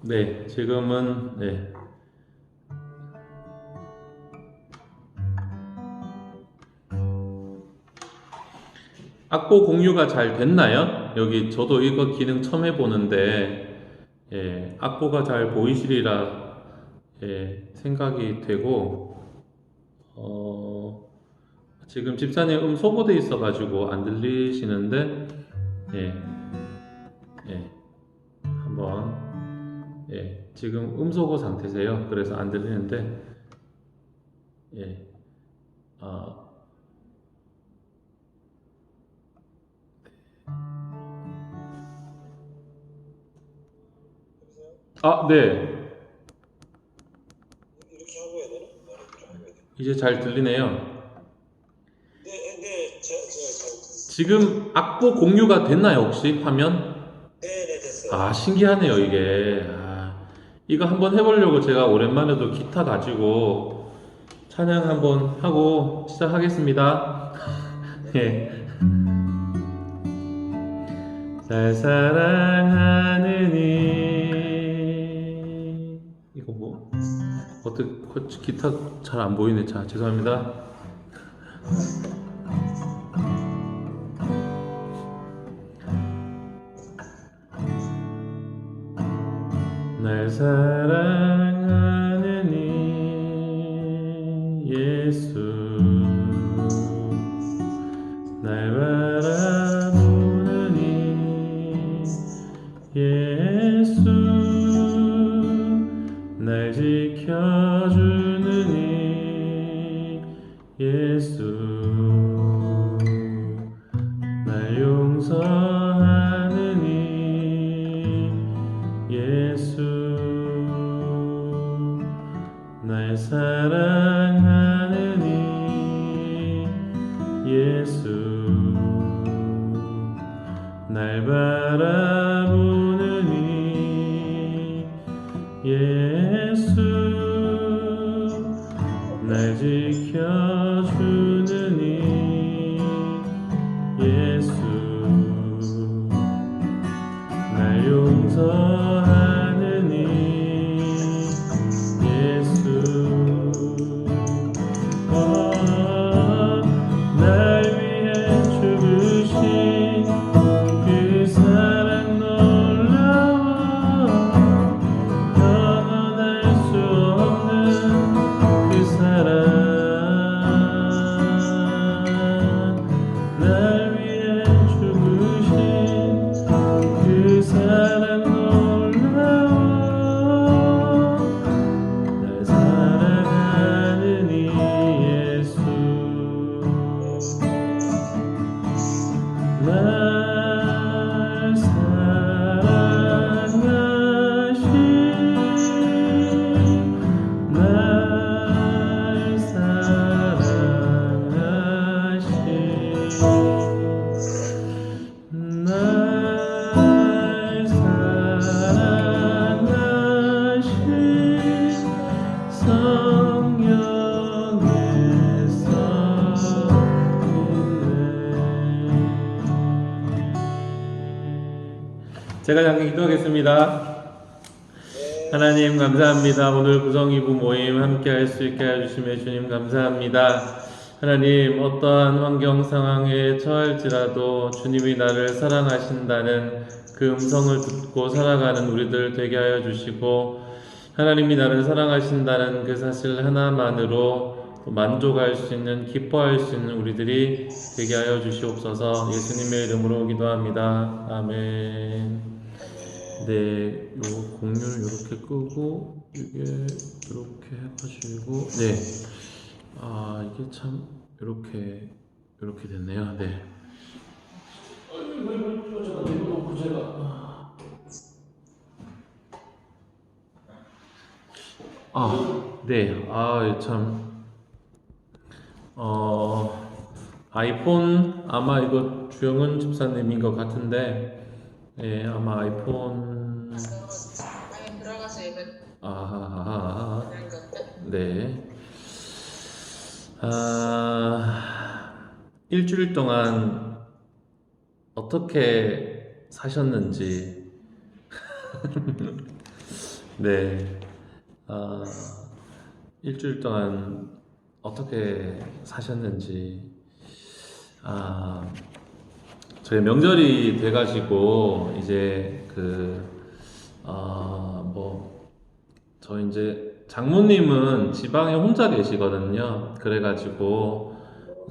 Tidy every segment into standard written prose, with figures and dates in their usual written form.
네, 지금은 네. 악보 공유가 잘 됐나요? 여기 저도 이거 기능 처음 해보는데 악보가 잘 보이시리라 생각이 되고 지금 집사님 소거돼 있어가지고 안 들리시는데 예, 예, 한번 지금 음소거 상태세요. 그래서 안 들리는데 예, 아, 네. 이렇게 하고 해야 되나? 이렇게 하고 해야 되나? 이제 잘 들리네요. 네, 네, 지금 악보 공유가 됐나요, 혹시 화면? 네, 됐어요. 신기하네요, 이게. 이거 한번 해보려고 제가 오랜만에도 기타 가지고 찬양 한번 하고 시작하겠습니다. 예. 날 사랑하느니 이거 뭐 어떻게 기타 잘 안 보이네. 자, 죄송합니다. 날 사랑하느니 예수 날 바라보느니 예수 날 지켜주느니 예수 날 용서하느니 예수 날 사랑하느니 예수 날 바라보느니 예수 날 지켜주느니 예수 날 용서하느니 예수 날 위해 죽으신 그 사랑 놀라워 변할 수 없는 그 사랑 날 위해 죽으신 그 사랑 놀라워 날 사랑하느니 예수 날 사랑하신 날 사랑하신 날 사랑하신 성령의 성인네 제가 잠깐 기도하겠습니다. 하나님 감사합니다. 오늘 구성이부 모임 함께 할 수 있게 해주심에 주님 감사합니다. 하나님 어떠한 환경 상황에 처할지라도 주님이 나를 사랑하신다는 그 음성을 듣고 살아가는 우리들 되게 하여 주시고 하나님이 나를 사랑하신다는 그 사실 하나만으로 만족할 수 있는 기뻐할 수 있는 우리들이 되게 하여 주시옵소서. 예수님의 이름으로 기도합니다. 아멘. 네, 요 공유를 이렇게 끄고 이게 이렇게 해가지고 이게 참 이렇게 됐네요. 네. 네. 참 아이폰 아마 이거 주영은 집사님인 것 같은데 아마 아이폰 빨리 들어가서 예배 아, 드리는 건데. 네. 일주일 동안 어떻게 사셨는지 네. 아, 일주일 동안 어떻게 사셨는지. 아, 저희 명절이 돼가지고 이제 저희 이제 장모님은 지방에 혼자 계시거든요. 그래가지고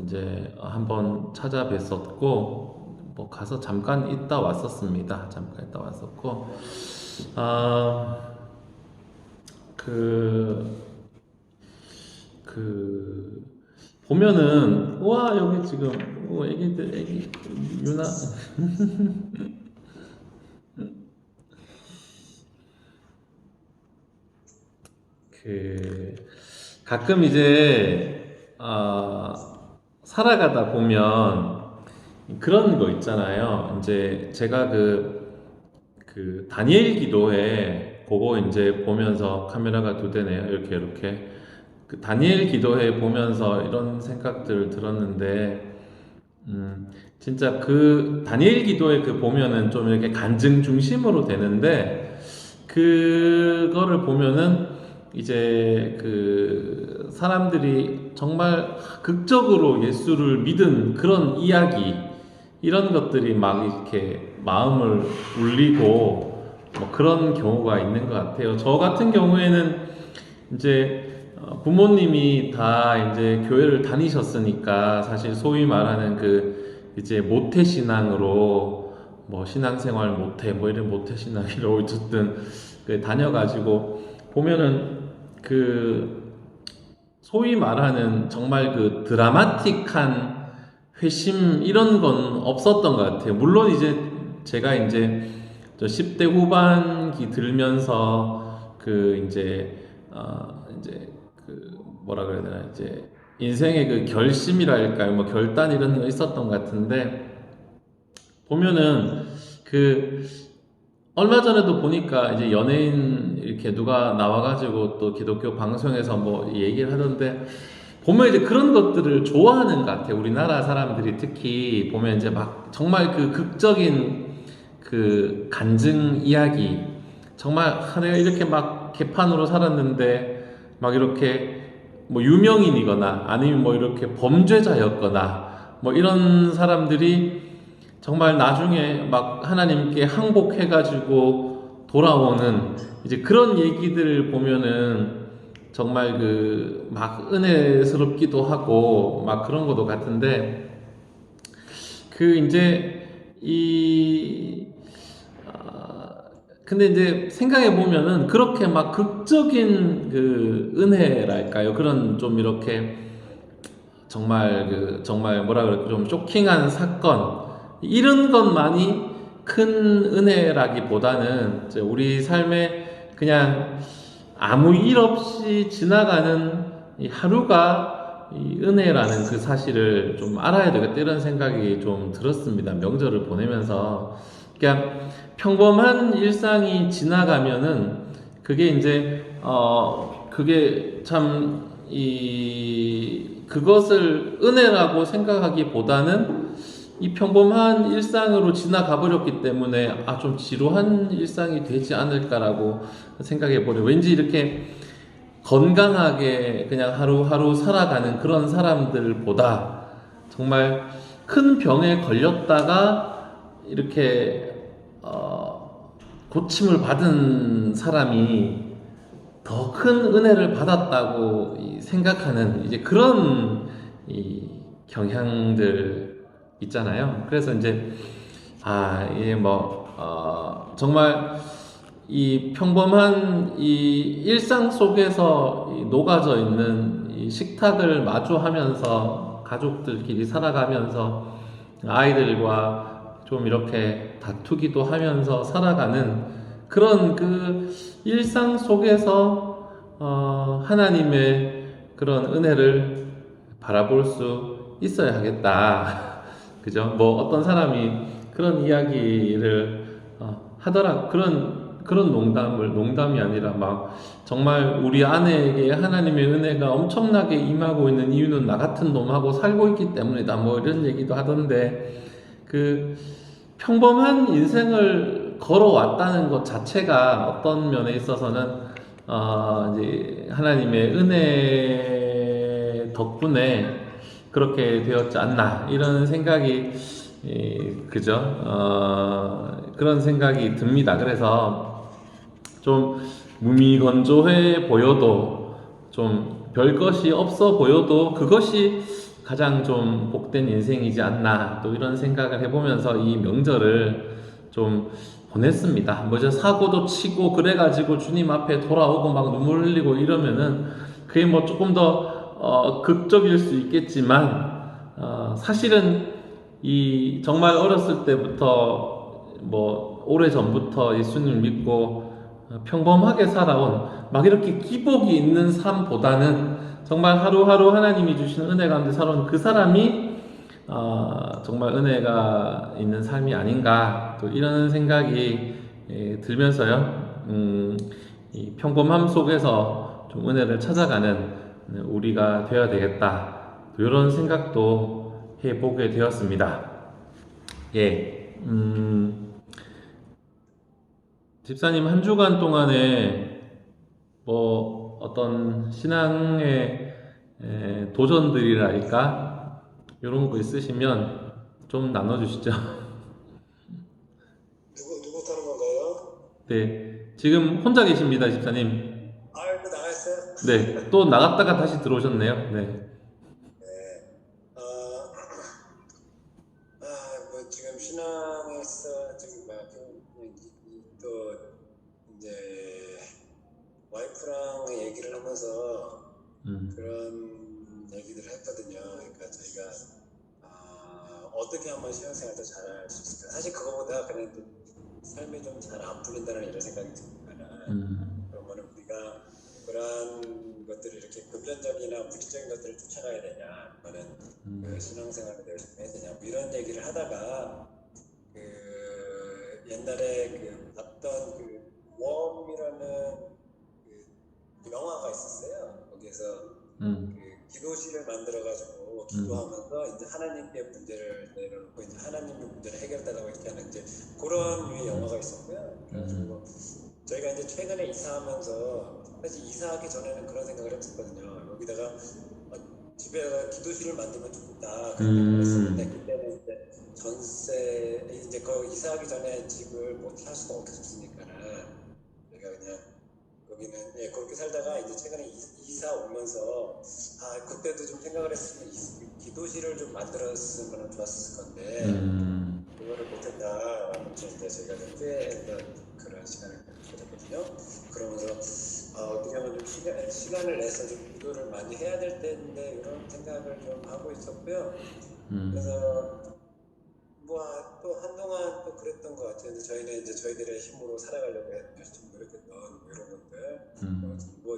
이제 한번 찾아뵀었고, 뭐 가서 잠깐 있다 왔었습니다. 잠깐 있다 왔었고, 아, 그, 보면은, 우와, 여기 지금, 애기, 유나, 그, 가끔 이제, 살아가다 보면 그런 거 있잖아요. 이제 제가 그 다니엘 기도회 그거 이제 보면서 카메라가 두 대네요. 이렇게 그 다니엘 기도회 보면서 이런 생각들을 들었는데 진짜 그 다니엘 기도회 그 보면은 좀 이렇게 간증 중심으로 되는데 그거를 보면은 이제 그 사람들이 정말 극적으로 예수를 믿은 그런 이야기 이런 것들이 막 이렇게 마음을 울리고 뭐 그런 경우가 있는 것 같아요. 저 같은 경우에는 이제 부모님이 다 이제 교회를 다니셨으니까 사실 소위 말하는 그 이제 모태신앙으로 뭐 신앙생활 모태 뭐 이런 모태신앙이라고 어쨌든 그 다녀가지고 보면은 그 소위 말하는 정말 그 드라마틱한 회심 이런 건 없었던 것 같아요. 물론 이제 제가 이제 저 10대 후반기 들면서 그 이제 그 뭐라 그래야 되나 이제 인생의 그 결심이랄까요, 뭐 결단 이런 거 있었던 것 같은데 보면은 그 얼마 전에도 보니까 이제 연예인 이렇게 누가 나와가지고 또 기독교 방송에서 뭐 얘기를 하던데 보면 이제 그런 것들을 좋아하는 것 같아요. 우리나라 사람들이 특히 보면 이제 막 정말 그 극적인 그 간증 이야기 정말 내가 이렇게 막 개판으로 살았는데 막 이렇게 뭐 유명인이거나 아니면 뭐 이렇게 범죄자였거나 뭐 이런 사람들이 정말 나중에 막 하나님께 항복해가지고 돌아오는 이제 그런 얘기들을 보면은 정말 그 막 은혜스럽기도 하고 막 그런 것도 같은데 그 이제 근데 이제 생각해 보면은 그렇게 막 극적인 그 은혜랄까요? 그런 좀 이렇게 정말 뭐라 그럴까 좀 쇼킹한 사건 이런 것만이 큰 은혜라기보다는 이제 우리 삶에 그냥 아무 일 없이 지나가는 이 하루가 이 은혜라는 그 사실을 좀 알아야 되겠다 이런 생각이 좀 들었습니다. 명절을 보내면서 그러니까 평범한 일상이 지나가면은 그게 이제 그게 참 그것을 은혜라고 생각하기보다는 이 평범한 일상으로 지나가 버렸기 때문에 좀 지루한 일상이 되지 않을까라고 생각해 보려. 왠지 이렇게 건강하게 그냥 하루하루 살아가는 그런 사람들보다 정말 큰 병에 걸렸다가 이렇게 고침을 받은 사람이 더 큰 은혜를 받았다고 생각하는 이제 그런 경향들 있잖아요. 그래서 이제 이게 정말 이 평범한 이 일상 속에서 녹아져 있는 이 식탁을 마주하면서 가족들끼리 살아가면서 아이들과 좀 이렇게 다투기도 하면서 살아가는 그런 그 일상 속에서 하나님의 그런 은혜를 바라볼 수 있어야 하겠다. 그죠? 뭐 어떤 사람이 그런 이야기를 하더라. 그런 농담이 아니라 막 정말 우리 아내에게 하나님의 은혜가 엄청나게 임하고 있는 이유는 나 같은 놈하고 살고 있기 때문이다. 뭐 이런 얘기도 하던데 그 평범한 인생을 길을 걸어왔다는 것 자체가 어떤 면에 있어서는 이제 하나님의 은혜 덕분에 그렇게 되었지 않나 이런 생각이 그죠? 그런 생각이 듭니다. 그래서 좀 무미건조해 보여도 좀 별것이 없어 보여도 그것이 가장 좀 복된 인생이지 않나 또 이런 생각을 해보면서 이 명절을 좀 보냈습니다. 뭐죠? 사고도 치고 그래가지고 주님 앞에 돌아오고 막 눈물 흘리고 이러면은 그게 뭐 조금 더 극적일 수 있겠지만 사실은 이 정말 어렸을 때부터 뭐 오래 전부터 예수님 믿고 평범하게 살아온 막 이렇게 기복이 있는 삶보다는 정말 하루하루 하나님이 주시는 은혜 가운데 살아온 그 사람이 정말 은혜가 있는 삶이 아닌가 또 이런 생각이 들면서요. 이 평범함 속에서 좀 은혜를 찾아가는 우리가 되어야 되겠다. 또 이런 생각도 해보게 되었습니다. 예, 집사님 한 주간 동안에 뭐 어떤 신앙의 도전들이랄까 이런 거 있으시면 좀 나눠주시죠. 누구 타는 건가요? 네, 지금 혼자 계십니다, 집사님. 또 나갔어요? 네, 또 나갔다가 다시 들어오셨네요. 네. 네. 뭐 지금 신앙에서 지금 또 이제 와이프랑 얘기를 하면서 그런 얘기들을 했거든요. 그러니까 저희가 어떻게 하면 신앙생활도 잘할 수 있을까? 사실 그거보다 그냥 또 삶이 좀 잘 안 풀린다는 이런 생각이 듭니다. 그러면 우리가 그러한 것들을 이렇게 금전적이나 물질적인 것들을 쫓아가야 되냐, 아니면 그 신앙생활을 열심히 해야 되냐, 뭐 이런 얘기를 하다가 그 옛날에 그 봤던 그 웜이라는 그 영화가 있었어요. 거기에서 그 기도실을 만들어가지고 기도하면서 이제 하나님께 문제를 내려놓고 이제 하나님의 문제를 해결달라고 이렇게 하는 이제 그런 류의 영화가 있었고요. 그래가지고 저희가 이제 최근에 이사하면서 사실 이사하기 전에는 그런 생각을 했었거든요. 여기다가 집에다가 기도실을 만들면 좋다 그런 생각을 했었는데 그때는 이제 전세 이제 그 이사하기 전에 집을 뭐 살 수가 없었으니까는 저희가 그냥 거기는 그렇게 살다가 이제 최근에 이사 오면서 그때도 좀 생각을 했으면 기도실을 좀 만들었으면 좋았을 건데 그거를 못했다. 아무튼 이제 저희가 좀 후회했던 그런 시간을 가졌거든요. 그러면서 어떻게 하면 좀 시간을 내서 좀 기도를 많이 해야 될 텐데 이런 생각을 좀 하고 있었고요. 그래서 뭐 또 한동안 또 그랬던 것 같아요. 저희는 이제 저희들의 힘으로 살아가려고 열심히 노력했던 뭐 이런 것들. 뭐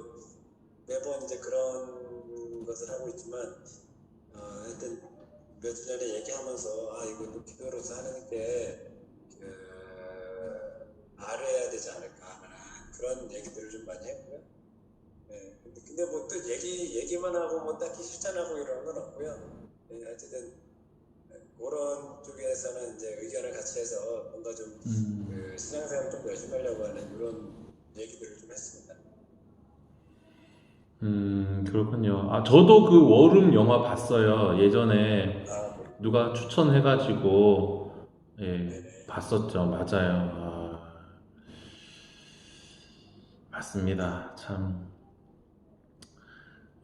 매번 이제 그런 것을 하고 있지만 하여튼 몇 주 전에 얘기하면서 이거 또 기도로서 하나님께 아뢰야 되지 않을까 하는 그런 얘기들을 좀 많이 했고요. 네, 근데 뭐 또 얘기만 하고 뭐 딱히 실천하고 이런 건 없고요. 네, 어쨌든 그런 쪽에서는 이제 의견을 같이 해서 뭔가 좀 그 신앙생활을 좀 열심히 하려고 하는 이런 얘기들을 좀 했습니다. 그렇군요. 저도 그 워룸 영화 봤어요. 예전에 누가 추천해가지고 봤었죠. 맞아요. 맞습니다. 참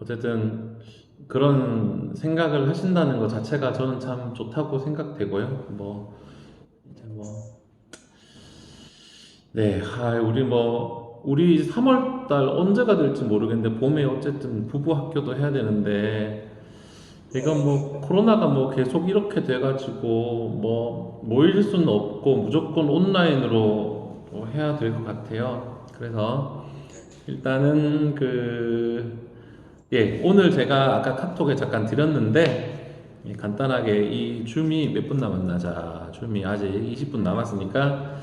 어쨌든 그런 생각을 하신다는 것 자체가 저는 참 좋다고 생각되고요. 네, 우리 3월달 언제가 될지 모르겠는데 봄에 어쨌든 부부 학교도 해야 되는데 이건 코로나가 계속 이렇게 돼가지고 모일 수는 없고 무조건 온라인으로 해야 될 것 같아요. 그래서 일단은 오늘 제가 아까 카톡에 잠깐 드렸는데 간단하게 이 줌이 몇 분 남았나? 자, 줌이 아직 20분 남았으니까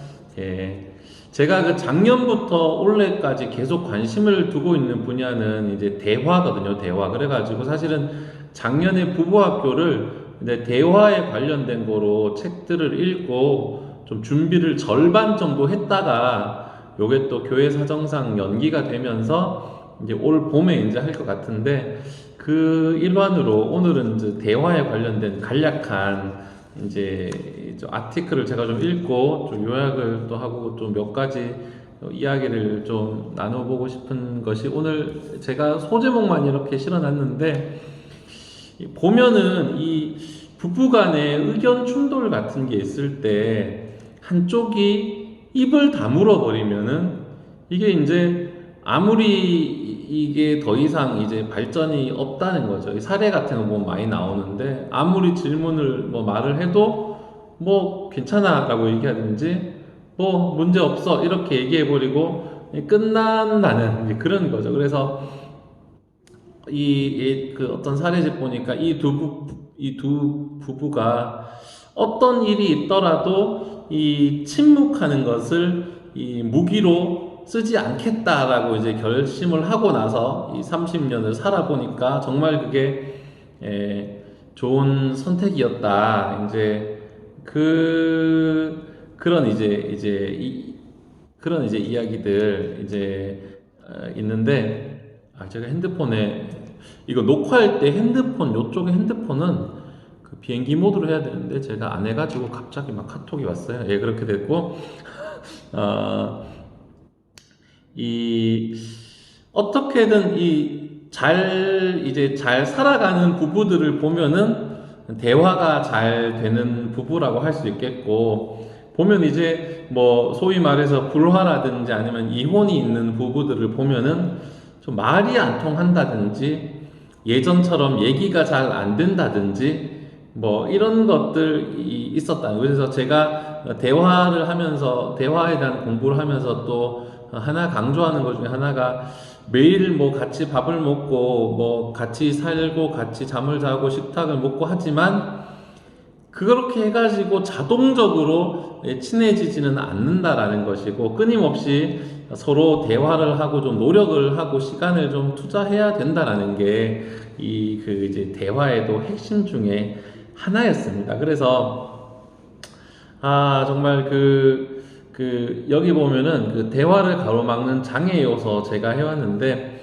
제가 그 작년부터 올해까지 계속 관심을 두고 있는 분야는 이제 대화거든요. 대화. 그래가지고 사실은 작년에 부부학교를 이제 대화에 관련된 거로 책들을 읽고 좀 준비를 절반 정도 했다가 요게 또 교회 사정상 연기가 되면서 이제 올 봄에 이제 할 것 같은데, 그 일환으로 오늘은 이제 대화에 관련된 간략한 이제 아티클을 제가 좀 읽고 좀 요약을 또 하고 좀 몇 가지 이야기를 좀 나눠보고 싶은 것이, 오늘 제가 소제목만 이렇게 실어놨는데, 보면은 이 부부간의 의견 충돌 같은 게 있을 때 한쪽이 입을 다물어 버리면은 이게 이제 아무리 이게 더 이상 이제 발전이 없다는 거죠. 이 사례 같은 거 보면 많이 나오는데, 아무리 질문을 뭐 말을 해도 뭐 괜찮아 라고 얘기하든지 뭐 문제 없어 이렇게 얘기해 버리고 끝난다는 이제 그런 거죠. 그래서 그 어떤 사례집 보니까 이 두 부부가 어떤 일이 있더라도 이 침묵하는 것을 이 무기로 쓰지 않겠다라고 이제 결심을 하고 나서 이 30년을 살아보니까 정말 그게 좋은 선택이었다. 이제 그런 그런 이야기들 있는데, 제가 핸드폰에 이거 녹화할 때 핸드폰 요쪽에 핸드폰은 그 비행기 모드로 해야 되는데 제가 안 해가지고 갑자기 막 카톡이 왔어요. 예, 그렇게 됐고 어떻게든 잘 살아가는 부부들을 보면은 대화가 잘 되는 부부라고 할 수 있겠고, 보면 이제 뭐 소위 말해서 불화라든지 아니면 이혼이 있는 부부들을 보면은 좀 말이 안 통한다든지 예전처럼 얘기가 잘 안 된다든지 뭐 이런 것들이 있었다. 그래서 제가 대화를 하면서, 대화에 대한 공부를 하면서 또 하나 강조하는 것 중에 하나가, 매일 뭐 같이 밥을 먹고 뭐 같이 살고 같이 잠을 자고 식탁을 먹고 하지만 그렇게 해가지고 자동적으로 친해지지는 않는다라는 것이고, 끊임없이 서로 대화를 하고 좀 노력을 하고 시간을 좀 투자해야 된다라는 게 이제 대화에도 핵심 중에 하나였습니다. 그래서 정말 여기 보면은 그 대화를 가로막는 장애 요소 제가 해왔는데,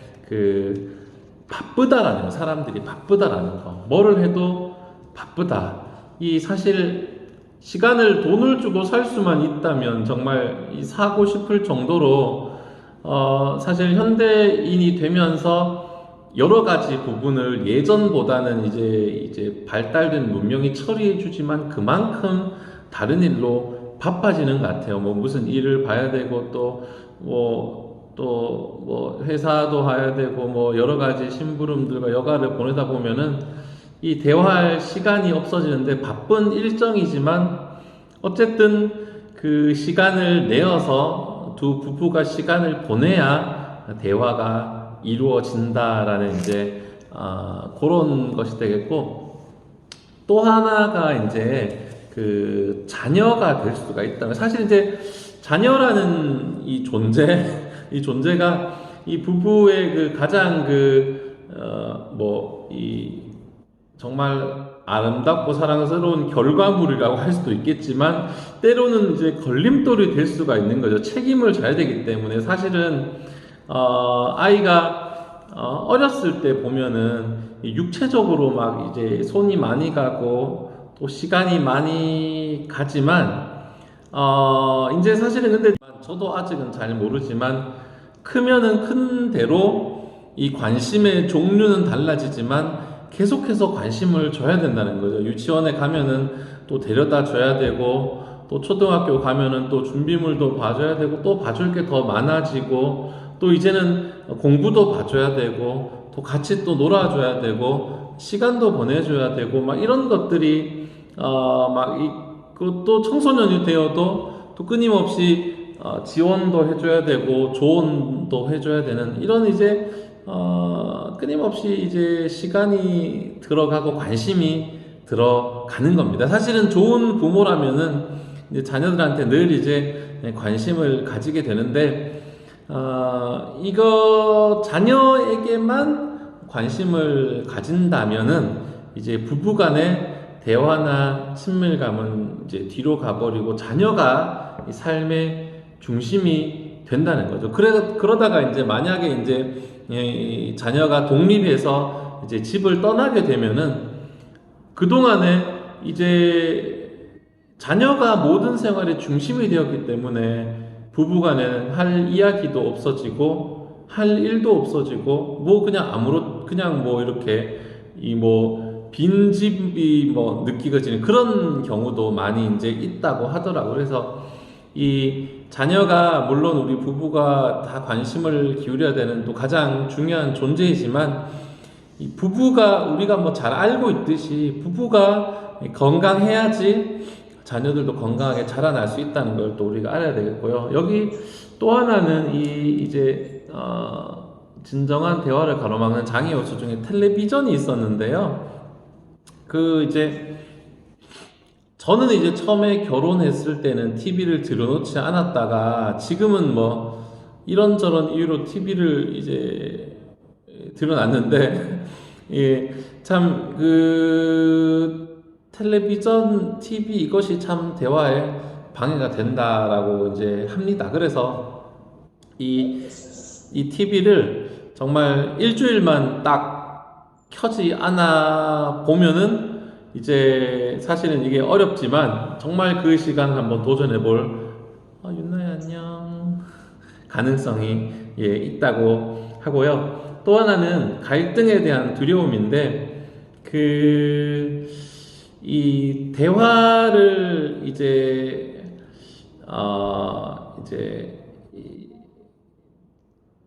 바쁘다라는 거, 사람들이 바쁘다라는 거, 뭐를 해도 바쁘다. 사실 시간을 돈을 주고 살 수만 있다면 정말 사고 싶을 정도로 사실 현대인이 되면서 여러 가지 부분을 예전보다는 이제 발달된 문명이 처리해 주지만 그만큼 다른 일로 바빠지는 것 같아요. 뭐 무슨 일을 봐야 되고 또 회사도 가야 되고 뭐 여러 가지 심부름들과 여가를 보내다 보면은 이 대화할 시간이 없어지는데, 바쁜 일정이지만 어쨌든 그 시간을 내어서 두 부부가 시간을 보내야 대화가 이루어진다라는 그런 것이 되겠고, 또 하나가 그 자녀가 될 수가 있다. 사실 자녀라는 이 존재가 이 부부의 그 가장 정말 아름답고 사랑스러운 결과물이라고 할 수도 있겠지만, 때로는 걸림돌이 될 수가 있는 거죠. 책임을 져야 되기 때문에. 사실은 아이가 어렸을 때 보면은 육체적으로 막 손이 많이 가고 또 시간이 많이 가지만 사실은 근데 저도 아직은 잘 모르지만, 크면은 큰 대로 이 관심의 종류는 달라지지만 계속해서 관심을 줘야 된다는 거죠. 유치원에 가면은 또 데려다 줘야 되고, 또 초등학교 가면은 또 준비물도 봐줘야 되고, 또 봐줄 게 더 많아지고, 또 이제는 공부도 봐줘야 되고, 또 같이 또 놀아줘야 되고, 시간도 보내줘야 되고, 막 이런 것들이 또 청소년이 되어도 또 끊임없이 지원도 해줘야 되고 조언도 해줘야 되는, 이런 끊임없이 시간이 들어가고 관심이 들어가는 겁니다. 사실은 좋은 부모라면은 자녀들한테 늘 관심을 가지게 되는데, 이거 자녀에게만 관심을 가진다면은 부부간의 대화나 친밀감은 이제 뒤로 가버리고 자녀가 이 삶의 중심이 된다는 거죠. 그러다가 이제 만약에 이제 이 자녀가 독립해서 이제 집을 떠나게 되면은 그동안에 이제 자녀가 모든 생활의 중심이 되었기 때문에 부부간에는 할 이야기도 없어지고 할 일도 없어지고 뭐 그냥 뭐 이렇게 이 뭐 빈집이 뭐 느끼어지는 그런 경우도 많이 이제 있다고 하더라고요. 그래서 이 자녀가 물론 우리 부부가 다 관심을 기울여야 되는 또 가장 중요한 존재이지만 이 부부가 우리가 뭐 잘 알고 있듯이 부부가 건강해야지 자녀들도 건강하게 자라날 수 있다는 걸 또 우리가 알아야 되겠고요. 여기 또 하나는 이제 진정한 대화를 가로막는 장애 요소 중에 텔레비전이 있었는데요. 이제 저는 이제 처음에 결혼했을 때는 TV를 들여놓지 않았다가 지금은 뭐 이런저런 이유로 TV를 이제 들여놨는데 예, 참 텔레비전, TV 이것이 참 대화에 방해가 된다라고 이제 합니다. 그래서 이 TV를 정말 일주일만 딱 켜지 않아 보면은 이제 사실은 이게 어렵지만 정말 그 시간 한번 도전해 볼 윤나야 안녕 가능성이 있다고 하고요. 또 하나는 갈등에 대한 두려움인데 이 대화를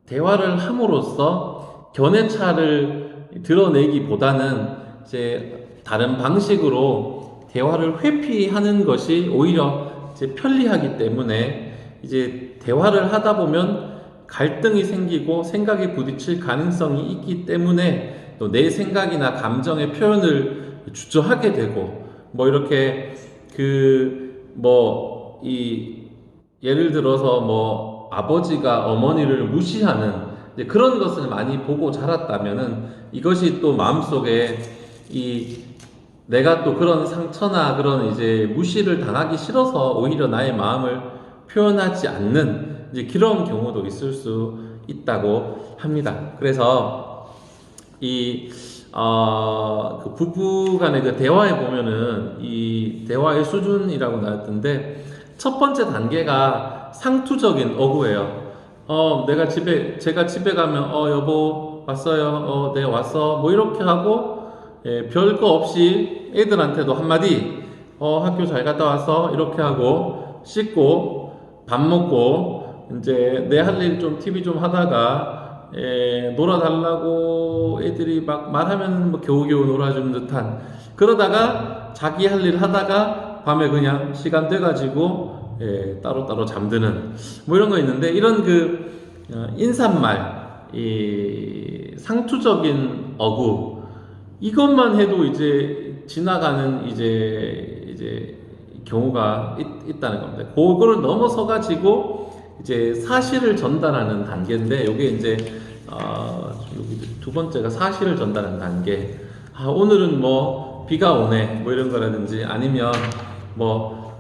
대화를 함으로써 견해차를 드러내기보다는 이제 다른 방식으로 대화를 회피하는 것이 오히려 이제 편리하기 때문에 이제 대화를 하다 보면 갈등이 생기고 생각이 부딪힐 가능성이 있기 때문에 또 내 생각이나 감정의 표현을 주저하게 되고 뭐 이렇게 예를 들어서 뭐 아버지가 어머니를 무시하는 이제 그런 것을 많이 보고 자랐다면은 이것이 또 마음속에 내가 또 그런 상처나 그런 이제 무시를 당하기 싫어서 오히려 나의 마음을 표현하지 않는 이제 그런 경우도 있을 수 있다고 합니다. 그래서 그 부부 간의 그 대화에 보면은 이 대화의 수준이라고 나왔던데 첫 번째 단계가 상투적인 어구예요. 제가 집에 가면 여보 왔어요. 네 왔어. 뭐 이렇게 하고 별거 없이 애들한테도 한마디 학교 잘 갔다 왔어. 이렇게 하고 씻고 밥 먹고 이제 내 할 일 좀 TV 좀 하다가 놀아달라고 애들이 막 말하면 뭐 겨우겨우 놀아주는 듯한 그러다가 자기 할 일 하다가 밤에 그냥 시간 돼가지고 따로따로 잠드는 뭐 이런 거 있는데 이런 인사말 상투적인 어구 이것만 해도 이제 지나가는 이제 경우가 있다는 겁니다. 그거를 넘어서 가지고 이제 사실을 전달하는 단계인데 이게 이제 여기 두 번째가 사실을 전달하는 단계. 오늘은 뭐 비가 오네 뭐 이런 거라든지 아니면 뭐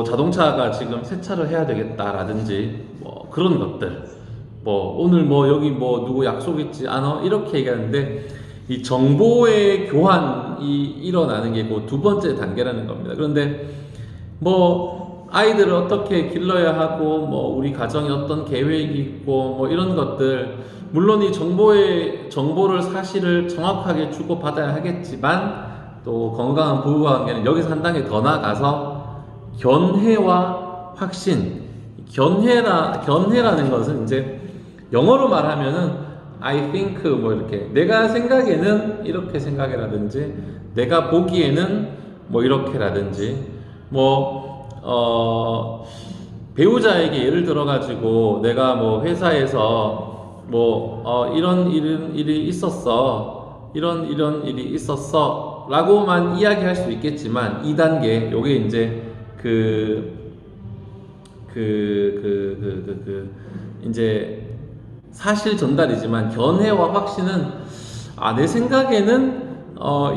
자동차가 지금 세차를 해야 되겠다라든지 뭐 그런 것들. 오늘 뭐 여기 뭐 누구 약속 있지 않아? 이렇게 얘기하는데 이 정보의 교환이 일어나는 게 그 두 번째 단계라는 겁니다. 그런데 아이들을 어떻게 길러야 하고 우리 가정에 어떤 계획이 있고 이런 것들 물론 이 정보를 사실을 정확하게 주고받아야 하겠지만 또 건강한 부부관계는 여기서 한 단계 더 나아가서 견해와 확신 견해라는 것은 이제 영어로 말하면은 I think 이렇게 내가 생각에는 이렇게 생각이라든지 내가 보기에는 이렇게라든지 배우자에게 예를 들어가지고 내가 회사에서 이런 일이 있었어 이런 일이 있었어 라고만 이야기할 수 있겠지만 2단계 요게 이제 이제 사실 전달이지만 견해와 확신은 내 생각에는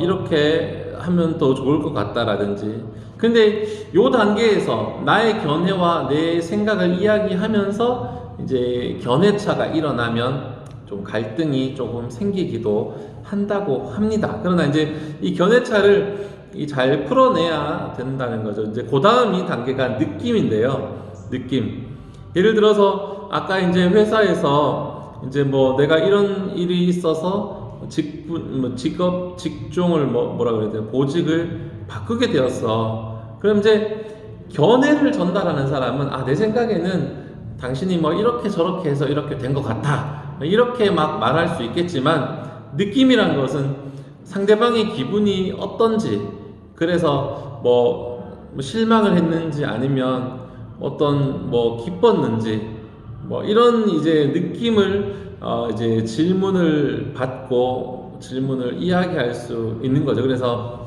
이렇게 하면 더 좋을 것 같다라든지. 근데 요 단계에서 나의 견해와 내 생각을 이야기하면서 이제 견해차가 일어나면 좀 갈등이 조금 생기기도 한다고 합니다. 그러나 이제 이 견해차를 잘 풀어내야 된다는 거죠. 이제 그 다음이 단계가 느낌인데요. 느낌. 예를 들어서 아까 이제 회사에서 이제 뭐 내가 이런 일이 있어서 직종을 뭐라 그래야 돼요? 보직을 바꾸게 되었어. 그럼 이제 견해를 전달하는 사람은 내 생각에는 당신이 뭐 이렇게 저렇게 해서 이렇게 된 것 같아. 이렇게 막 말할 수 있겠지만 느낌이란 것은 상대방의 기분이 어떤지, 그래서 뭐 실망을 했는지 아니면 어떤 뭐 기뻤는지 뭐 이런 이제 느낌을 이제 질문을 받고 질문을 이야기할 수 있는 거죠. 그래서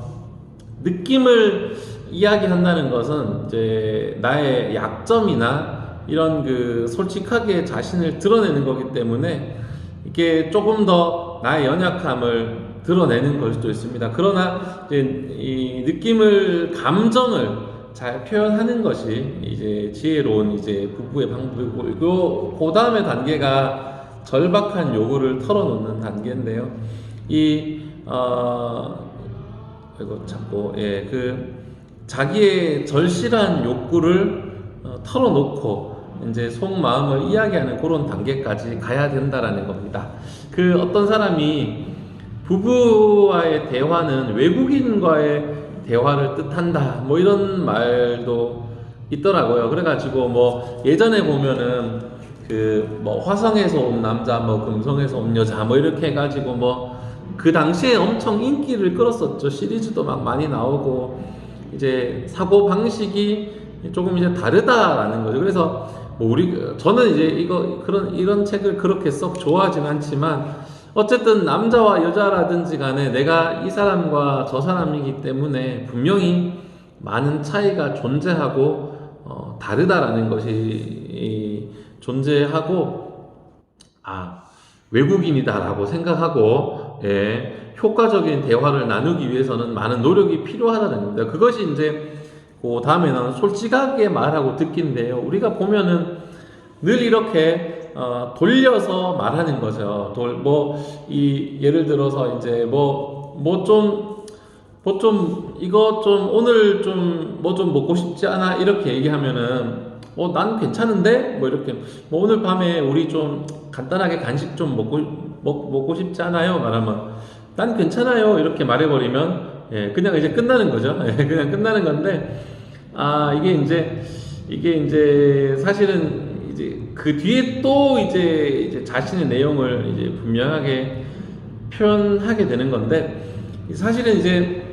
느낌을 이야기한다는 것은 이제 나의 약점이나 이런 그 솔직하게 자신을 드러내는 거기 때문에 이게 조금 더 나의 연약함을 드러내는 걸 수도 있습니다. 그러나 이제 이 느낌을, 감정을 잘 표현하는 것이 이제 지혜로운 이제 부부의 방법이고, 그 다음에 단계가 절박한 요구를 털어놓는 단계인데요. 이거 자꾸 자기의 절실한 욕구를 털어놓고 이제 속마음을 이야기하는 그런 단계까지 가야 된다라는 겁니다. 어떤 사람이 부부와의 대화는 외국인과의 대화를 뜻한다, 뭐 이런 말도 있더라고요. 그래가지고 뭐 예전에 보면은 뭐 화성에서 온 남자, 뭐 금성에서 온 여자, 뭐 이렇게 해가지고 뭐 그 당시에 엄청 인기를 끌었었죠. 시리즈도 막 많이 나오고, 이제 사고 방식이 조금 이제 다르다라는 거죠. 그래서 뭐 저는 이제 이런 책을 그렇게 썩 좋아하진 않지만, 어쨌든 남자와 여자라든지 간에 내가 이 사람과 저 사람이기 때문에 분명히 많은 차이가 존재하고 다르다라는 것이 존재하고, 외국인이다라고 생각하고, 효과적인 대화를 나누기 위해서는 많은 노력이 필요하다는 겁니다. 그것이 이제 그 다음에는 솔직하게 말하고 듣기인데요. 우리가 보면은 늘 이렇게 돌려서 말하는 거죠. 예를 들어서 이제 이거 좀 오늘 좀 뭐 좀 먹고 싶지 않아? 이렇게 얘기하면은 난 괜찮은데? 뭐 이렇게 오늘 밤에 우리 좀 간단하게 간식 좀 먹고 싶지 않아요? 말하면 난 괜찮아요. 이렇게 말해버리면 그냥 이제 끝나는 거죠. 그냥 끝나는 건데, 이게 이제 사실은 이제 그 뒤에 또 이제 자신의 내용을 이제 분명하게 표현하게 되는 건데, 사실은 이제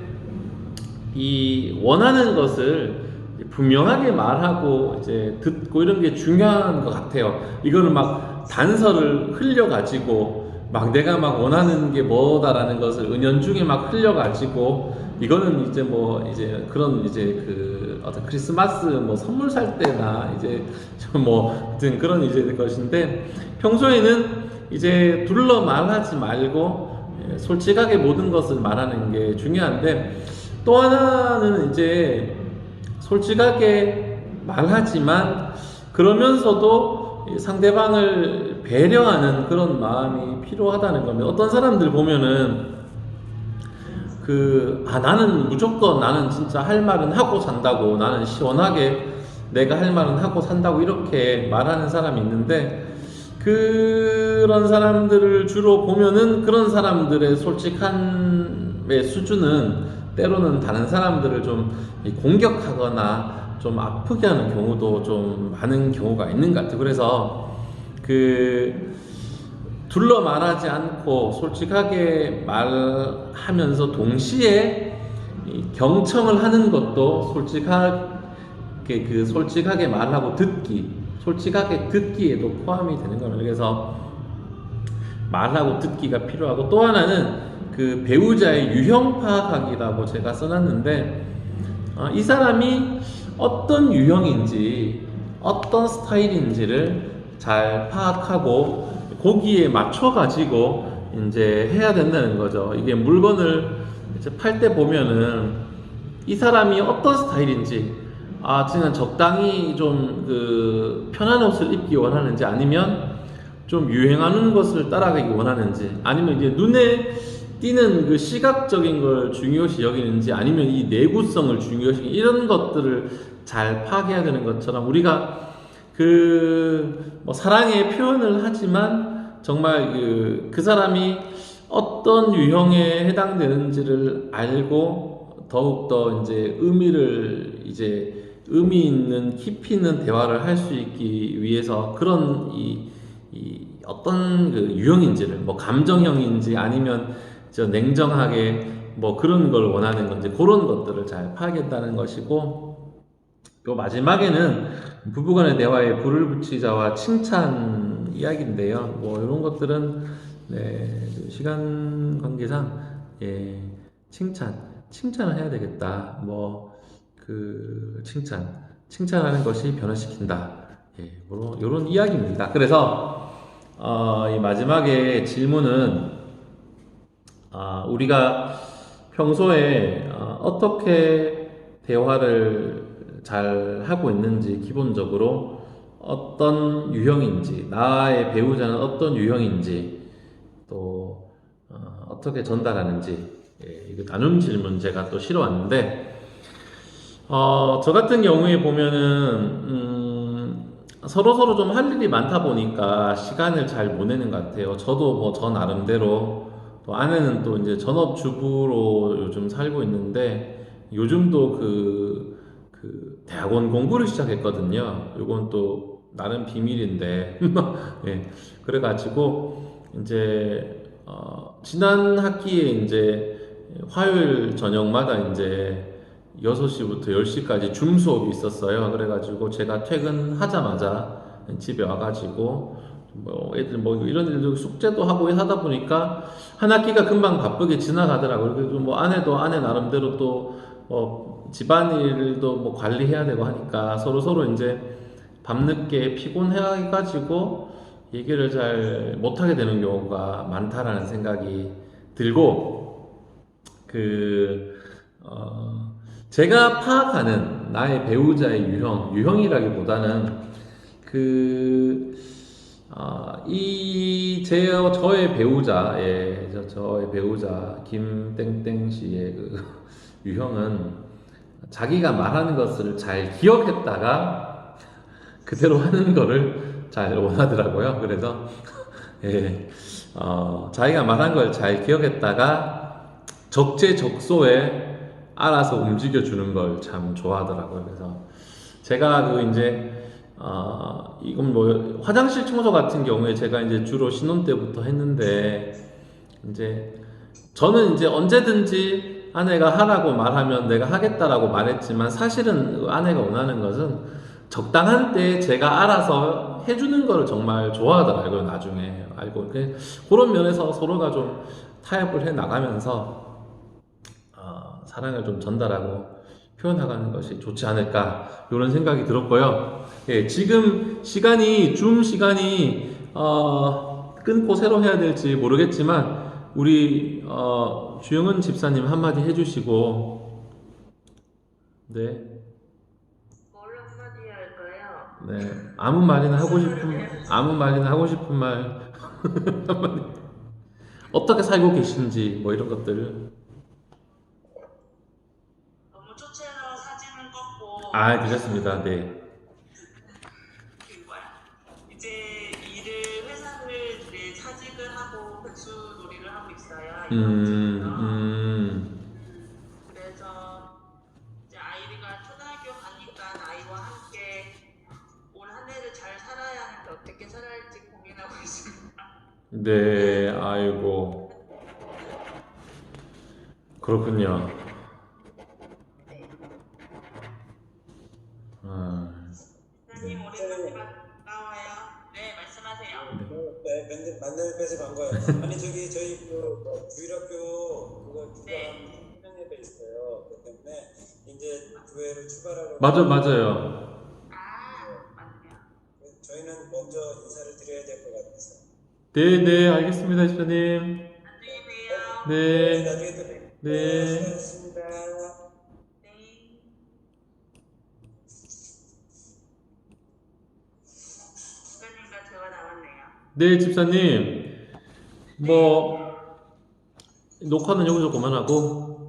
이 원하는 것을 분명하게 말하고 이제 듣고 이런 게 중요한 것 같아요. 이거는 막 단서를 흘려가지고 막 내가 막 원하는 게 뭐다라는 것을 은연중에 막 흘려가지고, 이거는 이제 그런 이제 어떤 크리스마스 뭐 선물 살 때나 이제 하여튼 그런 이제 것인데, 평소에는 이제 둘러 말하지 말고 솔직하게 모든 것을 말하는 게 중요한데, 또 하나는 이제 솔직하게 말하지만 그러면서도 상대방을 배려하는 그런 마음이 필요하다는 겁니다. 어떤 사람들 보면은 나는 진짜 할 말은 하고 산다고, 나는 시원하게 내가 할 말은 하고 산다고 이렇게 말하는 사람이 있는데, 그런 사람들을 주로 보면은 그런 사람들의 솔직함의 수준은 때로는 다른 사람들을 좀 공격하거나 좀 아프게 하는 경우도 좀 많은 경우가 있는 것 같아요. 그래서 둘러 말하지 않고 솔직하게 말하면서 동시에 경청을 하는 것도 솔직하게 말하고 솔직하게 듣기에도 포함이 되는 겁니다. 그래서 말하고 듣기가 필요하고, 또 하나는 배우자의 유형 파악하기라고 제가 써놨는데, 이 사람이 어떤 유형인지 어떤 스타일인지를 잘 파악하고 거기에 맞춰 가지고 이제 해야 된다는 거죠. 이게 물건을 이제 팔 때 보면은 이 사람이 어떤 스타일인지, 그냥 적당히 좀 그 편한 옷을 입기 원하는지, 아니면 좀 유행하는 것을 따라가기 원하는지, 아니면 이제 눈에 띄는 그 시각적인 걸 중요시 여기는지, 아니면 이 내구성을 중요시, 이런 것들을 잘 파악해야 되는 것처럼, 우리가 뭐 사랑의 표현을 하지만 정말 그 사람이 어떤 유형에 해당되는지를 알고 더욱더 이제 의미 있는 깊이 있는 대화를 할 수 있기 위해서, 그런 이 어떤 그 유형인지를, 뭐 감정형인지 아니면 냉정하게 뭐 그런 걸 원하는 건지, 그런 것들을 잘 파악했다는 것이고, 또 마지막에는 부부간의 대화에 불을 붙이자와 칭찬 이야기인데요. 뭐 이런 것들은 시간 관계상 칭찬을 해야 되겠다. 뭐 그 칭찬하는 것이 변화시킨다. 뭐 이런 이야기입니다. 그래서 이 마지막에 질문은 우리가 평소에 어떻게 대화를 잘 하고 있는지, 기본적으로 어떤 유형인지, 나의 배우자는 어떤 유형인지, 또 어떻게 전달하는지, 이거 나눔 질문 제가 또 실어왔는데, 저 같은 경우에 보면은 서로 좀 할 일이 많다 보니까 시간을 잘 보내는 것 같아요. 저도 뭐 저 나름대로, 또 아내는 또 이제 전업주부로 요즘 살고 있는데, 요즘도 그 대학원 공부를 시작했거든요. 요건 또 나름 비밀인데 그래가지고 이제 지난 학기에 이제 화요일 저녁마다 이제 6시부터 10시까지 줌 수업이 있었어요. 그래가지고 제가 퇴근하자마자 집에 와가지고 뭐 애들 뭐 이런 일도 숙제도 하고 하다 보니까 한 학기가 금방 바쁘게 지나가더라고요. 그래도 뭐 아내도 아내 나름대로 또 집안일도 뭐 관리해야 되고 하니까 서로 이제 밤늦게 피곤해가지고 얘기를 잘 못하게 되는 경우가 많다라는 생각이 들고, 제가 파악하는 나의 배우자의 유형이라기보다는 저의 배우자 김땡땡 씨의 그 유형은 자기가 말하는 것을 잘 기억했다가 그대로 하는 거를 잘 원하더라고요. 그래서 자기가 말한 걸 잘 기억했다가 적재적소에 알아서 움직여 주는 걸 참 좋아하더라고요. 그래서 제가 이건 뭐 화장실 청소 같은 경우에 제가 이제 주로 신혼 때부터 했는데, 이제 저는 이제 언제든지 아내가 하라고 말하면 내가 하겠다라고 말했지만, 사실은 아내가 원하는 것은 적당한 때에 제가 알아서 해주는 걸 정말 좋아하더라고요. 나중에 알고, 그런 면에서 서로가 좀 타협을 해 나가면서 사랑을 좀 전달하고 표현하는 것이 좋지 않을까, 이런 생각이 들었고요. 지금 줌 시간이 끊고 새로 해야 될지 모르겠지만, 우리 주영은 집사님 한마디 해주시고. 네. 뭘 한마디 할까요? 네. 아무 말이나 하고 싶은 말 한마디. 어떻게 살고 계신지 뭐 이런 것들. 너무 초췌해서 사진은 껐고. 괜찮습니다. 네. 이제 회사를 이제 사직을 하고 백수놀이를 하고 있어요. 그래서 이제 아이가 초등학교 가니까 아이와 함께 올 한 해를 잘 살아야 하는데 어떻게 살아야 할지 고민하고 있습니다. 네, 아이고. 그렇군요. 네. 선생님 우리 나와요. 네, 말씀하세요. 네, 만나는 뵈서 반가워요. 아니 저희 주일학교 그거 네. 주간 예배 있어요. 그 때문에 이제 교회를 출발하려고. 맞아요. 맞네요. 저희는 먼저 인사를 드려야 될 것 같아서. 네, 알겠습니다, 집사님. 안녕히 계세요. 네, 나중에 또 네. 수고하셨습니다. 네. 집사님과 제가 나왔네요. 네, 집사님. 뭐, 녹화는 여기서 그만하고,